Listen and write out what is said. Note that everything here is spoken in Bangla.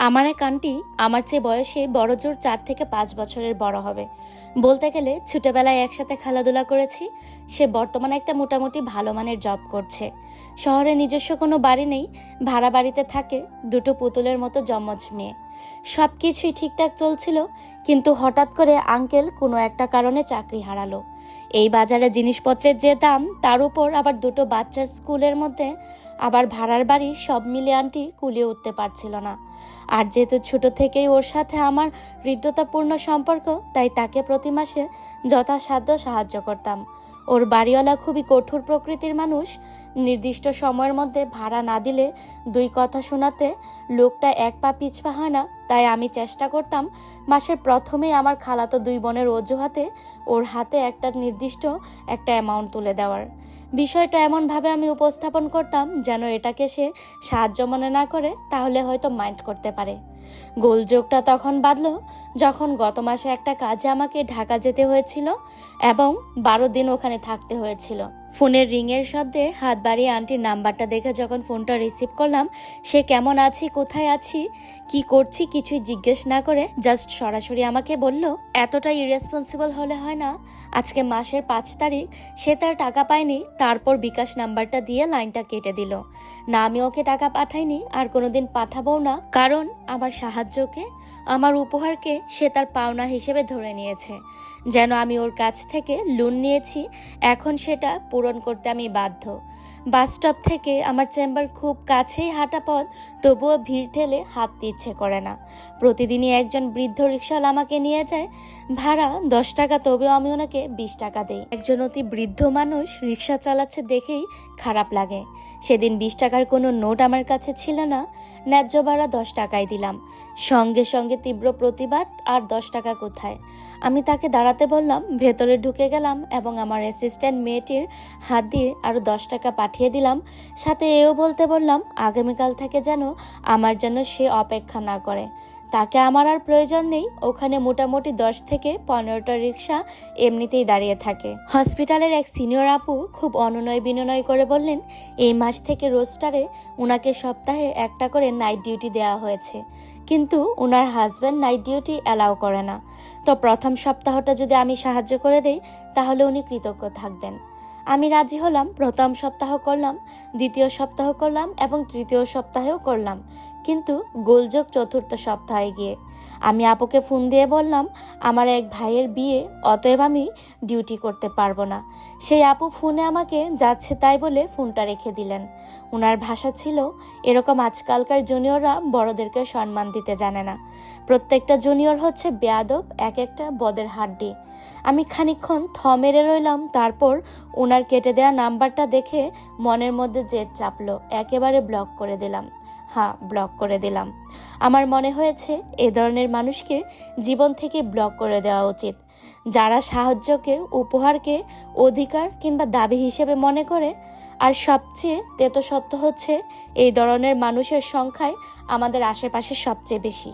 আমার এক আন্টি আমার চেয়ে বয়সে বড়জোর 4 থেকে 5 বছরের বড় হবে। বলতে গেলে ছোটবেলায় একসাথে খেলাধুলা করেছি। সে বর্তমানে একটা মোটামুটি ভালো মানের জব করছে। শহরে নিজস্ব কোনো বাড়ি নেই, ভাড়া বাড়িতে থাকে, দুটো পুতুলের মতো জমজ মেয়ে। সব কিছুই ঠিকঠাক চলছিল, কিন্তু হঠাৎ করে আঙ্কেল কোনো একটা কারণে চাকরি হারালো। এই বাজারে জিনিসপত্রের যে দাম, তার উপর আবার দুটো বাচ্চার স্কুলের মধ্যে আবার ভাড়ার বাড়ি, সব মিলে আন্টি কুলিয়ে উঠতে পারছিল না। আর যেহেতু ছোট থেকেই ওর সাথে আমার হৃদ্যতাপূর্ণ সম্পর্ক, তাই তাকে প্রতি মাসে যথাসাধ্য সাহায্য করতাম। ওর বাড়িওয়ালা খুবই কঠোর প্রকৃতির মানুষ। নির্দিষ্ট সময়ের মধ্যে ভাড়া না দিলে 2 কথা শোনাতে লোকটা এক পা পিছপা হয় না। তাই আমি চেষ্টা করতাম মাসের প্রথমেই আমার খালাতো 2 বোনের অজুহাতে ওর হাতে একটা নির্দিষ্ট একটা অ্যামাউন্ট তুলে দেওয়ার। বিষয়টা এমনভাবে আমি উপস্থাপন করতাম যেন এটাকে সে সাহায্য মনে না করে, তাহলে হয়তো মাইন্ড করতে পারে। গোলযোগটা তখন বাঁধল যখন গত মাসে একটা কাজে আমাকে ঢাকা যেতে হয়েছিল এবং 12 দিন ওখানে থাকতে হয়েছিল। ফোনের রিংয়ের শব্দে হাত বাড়িয়ে আন্টির নাম্বারটা দেখে যখন ফোনটা রিসিভ করলাম, সে কেমন আছি, কোথায় আছি, কি করছি কিছুই জিজ্ঞেস না করে জাস্ট সরাসরি আমাকে বলল, এতটা ইরেসপন্সিবল হলে হয় না। আজকে মাসের 5 তারিখ সে তার টাকা পায়নি, তারপর বিকাশ নাম্বারটা দিয়ে লাইনটা কেটে দিল। না, আমি ওকে টাকা পাঠাইনি, আর কোনোদিন পাঠাবো না, কারণ আমার সাহায্যকে, আমার উপহারকে সে তার পাওনা হিসেবে ধরে নিয়েছে, যেন আমি ওর কাছ থেকে লোন নিয়েছি। এখন সেটা পূরণ করতে আমি বাধ্য। বাস স্টপ থেকে আমার চেম্বার খুব কাছেই হাঁটা পথ, তবুও ভিড় ঠেলে হাঁটতে ইচ্ছে করে না। প্রতিদিনই একজন বৃদ্ধ রিকশাওয়ালা আমাকে নিয়ে যায়, ভাড়া 10 টাকা, তবেও আমি ওনাকে 20 টাকা দেই। একজন অতি বৃদ্ধ মানুষ রিকশা চালাচ্ছে দেখেই খারাপ লাগে। সেদিন 20 টাকার কোনো নোট আমার কাছে ছিল না, ন্যায্য ভাড়া 10 টাকাই দিলাম। সঙ্গে সঙ্গে তীব্র প্রতিবাদ, আর 10 টাকা কোথায়? আমি তাকে দাঁড়াতে বললাম, ভেতরে ঢুকে গেলাম এবং আমার অ্যাসিস্ট্যান্ট মেয়েটির হাত দিয়ে আরও 10 টাকা পাঠিয়ে দিলাম। সাথে এও বলতে বললাম, আগামীকাল থেকে যেন আমার জন্য সে অপেক্ষা না করে। তাকে আমার আর প্রয়োজন নেই। ওখানে মোটামুটি 10 থেকে 15টা রিক্সা এমনিতেই দাঁড়িয়ে থাকে। হসপিটালের এক সিনিয়র আপু খুব অনুনয় বিনয় করে বললেন, এই মাস থেকে রোস্টারে ওনাকে সপ্তাহে একটা করে নাইট ডিউটি দেওয়া হয়েছে, কিন্তু ওনার হাজব্যান্ড নাইট ডিউটি অ্যালাউ করে না। তো প্রথম সপ্তাহটা যদি আমি সাহায্য করে দেই, তাহলে উনি কৃতজ্ঞ থাকবেন। আমি রাজি হলাম। প্রথম সপ্তাহ করলাম, দ্বিতীয় সপ্তাহ করলাম এবং তৃতীয় সপ্তাহেও করলাম। কিন্তু গোলযোগ চতুর্থ সপ্তাহে গিয়ে আমি আপুকে ফোন দিয়ে বললাম, আমার এক ভাইয়ের বিয়ে, অতএব আমি ডিউটি করতে পারবো না। সেই আপু ফোনে আমাকে যাচ্ছে তাই বলে ফোনটা রেখে দিলেন। ওনার ভাষা ছিল এরকম, আজকালকার জুনিয়ররা বড়দেরকে সম্মান দিতে জানে না। প্রত্যেকটা জুনিয়র হচ্ছে বেয়াদব, এক একটা বদের হাড্ডি। আমি খানিকক্ষণ থ মেরে রইলাম, তারপর ওনার কেটে দেওয়া নাম্বারটা দেখে মনের মধ্যে জেদ চাপলো। একেবারে ব্লক করে দিলাম। হ্যাঁ, ব্লক করে দিলাম। আমার মনে হয়েছে এ ধরনের মানুষকে জীবন থেকে ব্লক করে দেওয়া উচিত, যারা সাহায্যকে, উপহারকে অধিকার কিংবা দাবি হিসেবে মনে করে। আর সবচেয়ে তেতো সত্য হচ্ছে, এই ধরনের মানুষের সংখ্যাই আমাদের আশেপাশে সবচেয়ে বেশি।